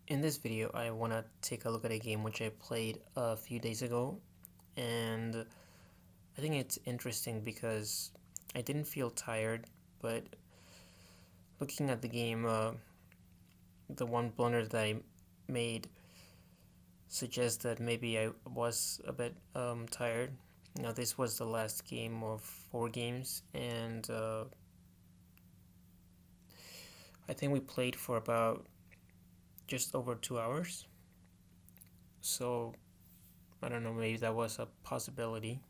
In this video, I want to take a look at a game which I played a few days ago, and I think it's interesting because I didn't feel tired, but looking at the game, the one blunder that I made suggests that maybe I was a bit tired. Now, this was the last game of 4 games, and I think we played for about just over 2 hours. So I don't know, maybe that was a possibility.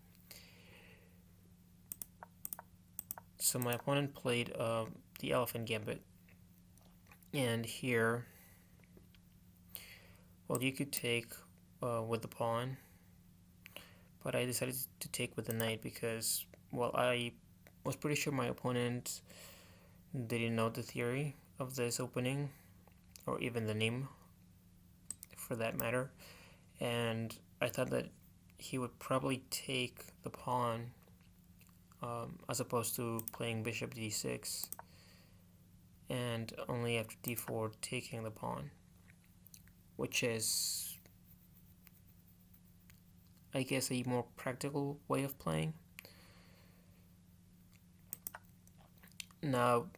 So my opponent played the Elephant Gambit, and here, well, you could take with the pawn, but I decided to take with the knight because, well, I was pretty sure my opponent didn't know the theory of this opening, or even the name for that matter, and I thought that he would probably take the pawn as opposed to playing bishop d6 and only after d4 taking the pawn, which is, I guess, a more practical way of playing. Now,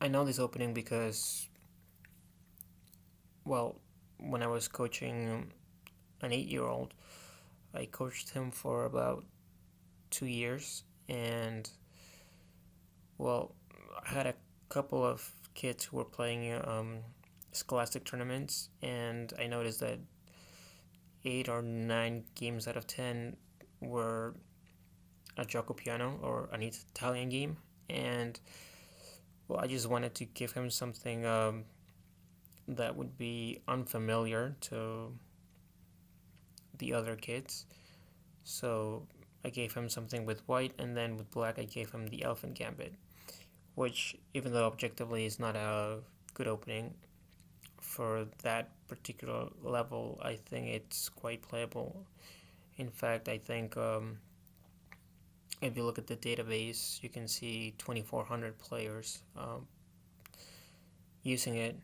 I know this opening because, well, when I was coaching an 8-year-old, I coached him for about 2 years, and, well, I had a couple of kids who were playing scholastic tournaments, and I noticed that 8 or 9 games out of 10 were a gioco piano or an Italian game, and, well, I just wanted to give him something that would be unfamiliar to the other kids. So I gave him something with white, and then with black I gave him the Elephant Gambit, which, even though objectively is not a good opening for that particular level, I think it's quite playable. In fact, I think if you look at the database, you can see 2,400 players using it.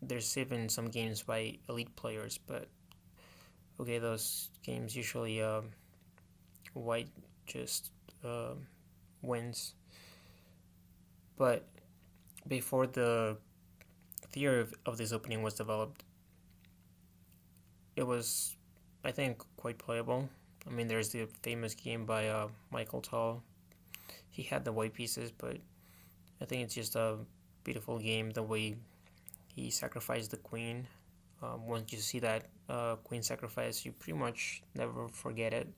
There's even some games by elite players, but okay, those games usually white just wins. But before the theory of this opening was developed, it was, I think, quite playable. I mean, there's the famous game by Michael Tall. He had the white pieces, but I think it's just a beautiful game the way he sacrificed the queen. Once you see that queen sacrifice, you pretty much never forget it.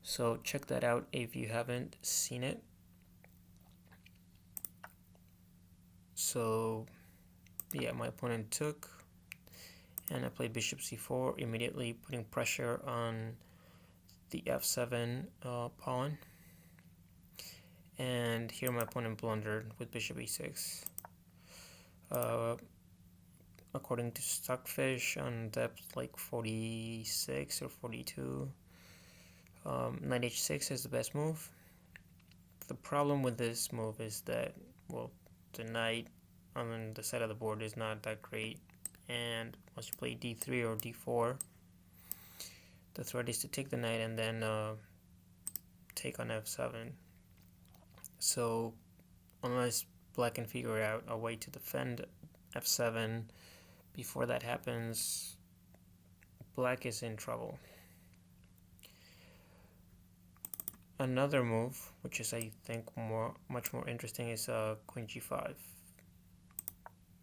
So check that out if you haven't seen it. So yeah, my opponent took, and I played bishop c4, immediately putting pressure on the f7 pawn. And here my opponent blundered with bishop e6. According to Stockfish, on depth like 46 or 42, knight h6 is the best move. The problem with this move is that, well, the knight on the side of the board is not that great, and once you play d3 or d4, the threat is to take the knight and then take on f7. So unless black can figure out a way to defend f7 before that happens, black is in trouble. Another move, which is, I think, much more interesting, is queen g5.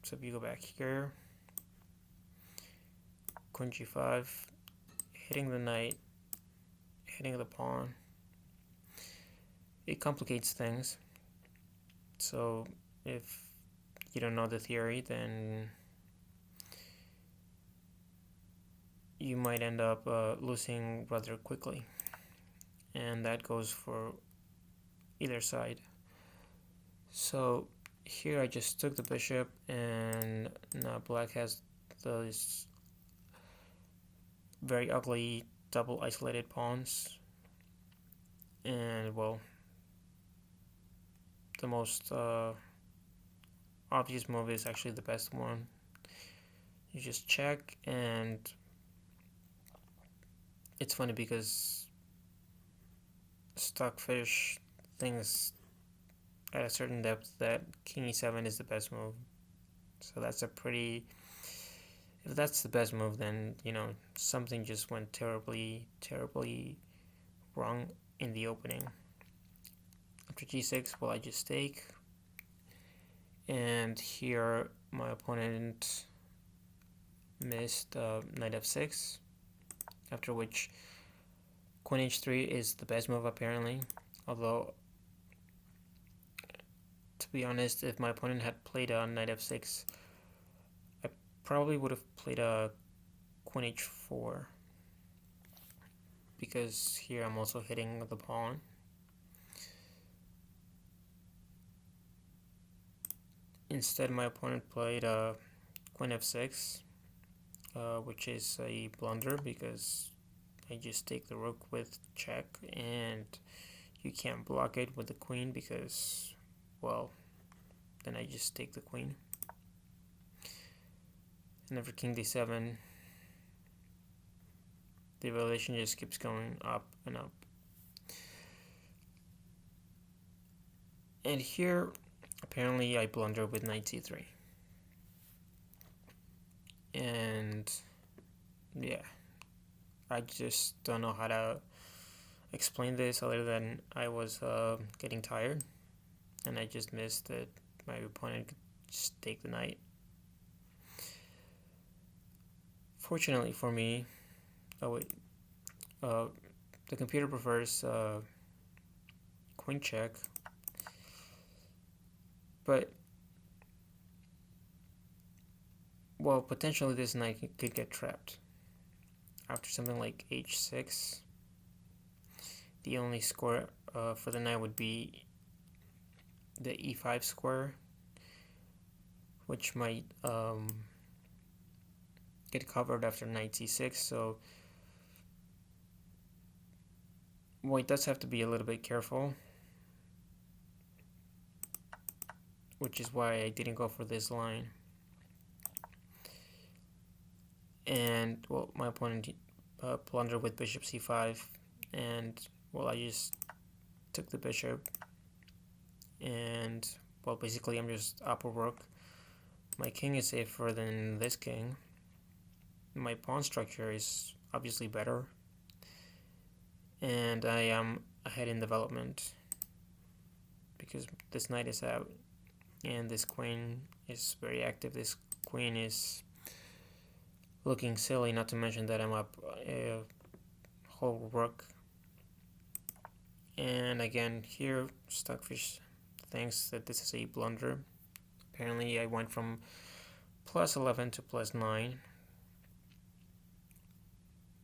So if you go back here, queen g5, hitting the knight, hitting the pawn, it complicates things. So if you don't know the theory, then you might end up losing rather quickly, and that goes for either side. So here I just took the bishop, and now black has those very ugly double isolated pawns, and, well, the most obvious move is actually the best one. You just check, and it's funny because Stockfish thinks at a certain depth that King E7 is the best move. So that's a pretty... If that's the best move, then, something just went terribly, terribly wrong in the opening. After G6, well, I just take. And here, my opponent missed Knight F6. After which, Queen H3 is the best move, apparently. Although, to be honest, if my opponent had played a Knight F6, I probably would have played a Queen H4. Because here I'm also hitting the pawn. Instead, my opponent played Queen F6, which is a blunder because I just take the rook with check, and you can't block it with the queen because, well, then I just take the queen. And after King D7, the evaluation just keeps going up and up. And here, apparently, I blunder with Knight C3. And yeah, I just don't know how to explain this other than I was getting tired, and I just missed that my opponent could just take the knight. Fortunately for me, the computer prefers queen check, but well, potentially this knight could get trapped. After something like h6, the only square for the knight would be the e5 square, which might get covered after knight c6. So white does have to be a little bit careful, which is why I didn't go for this line. And well, my opponent blundered with bishop c5, and well, I just took the bishop, and well, basically I'm just upper rook. My king is safer than this king. My pawn structure is obviously better, and I am ahead in development because this knight is out and this queen is very active. This queen is looking silly, not to mention that I'm up a whole rook. And again, here Stockfish thinks that this is a blunder. Apparently I went from plus 11 to plus 9.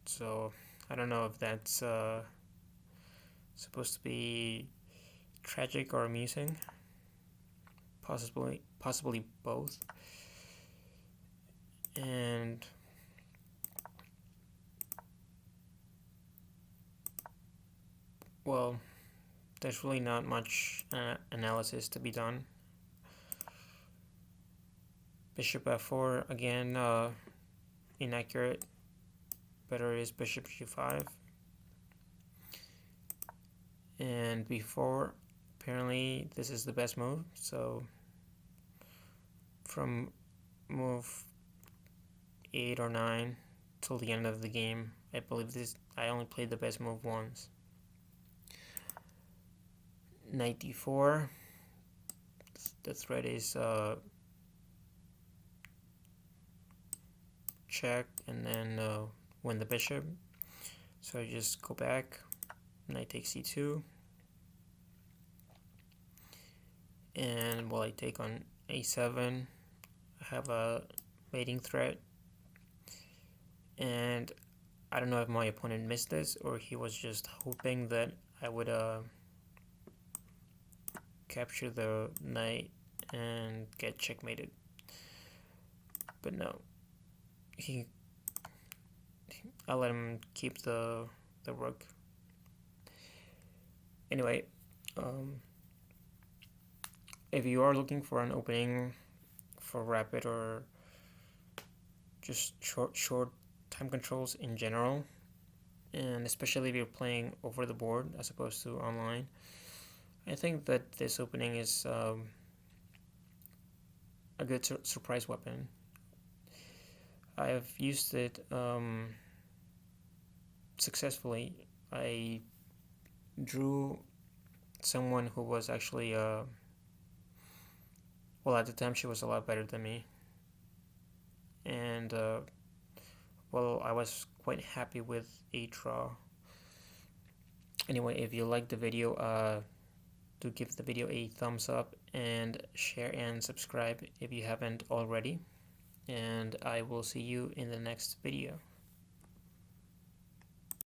So I don't know if that's supposed to be tragic or amusing. Possibly both. And well, there's really not much analysis to be done. Bishop f4, again, inaccurate. Better is bishop g5. And before, apparently this is the best move. So from move 8 or 9 till the end of the game, I believe I only played the best move once. Knight d4. The threat is check and then win the bishop. So I just go back. Knight takes c2. And while I take on a7, I have a mating threat. And I don't know if my opponent missed this or he was just hoping that I would capture the knight and get checkmated. But no, I'll let him keep the rook. Anyway, if you are looking for an opening for rapid or just short time controls in general, and especially if you're playing over the board as opposed to online. I think that this opening is a good surprise weapon. I've used it successfully. I drew someone who was actually well, at the time she was a lot better than me, and well, I was quite happy with a draw. Anyway, if you liked the video, do give the video a thumbs up and share and subscribe if you haven't already, and I will see you in the next video.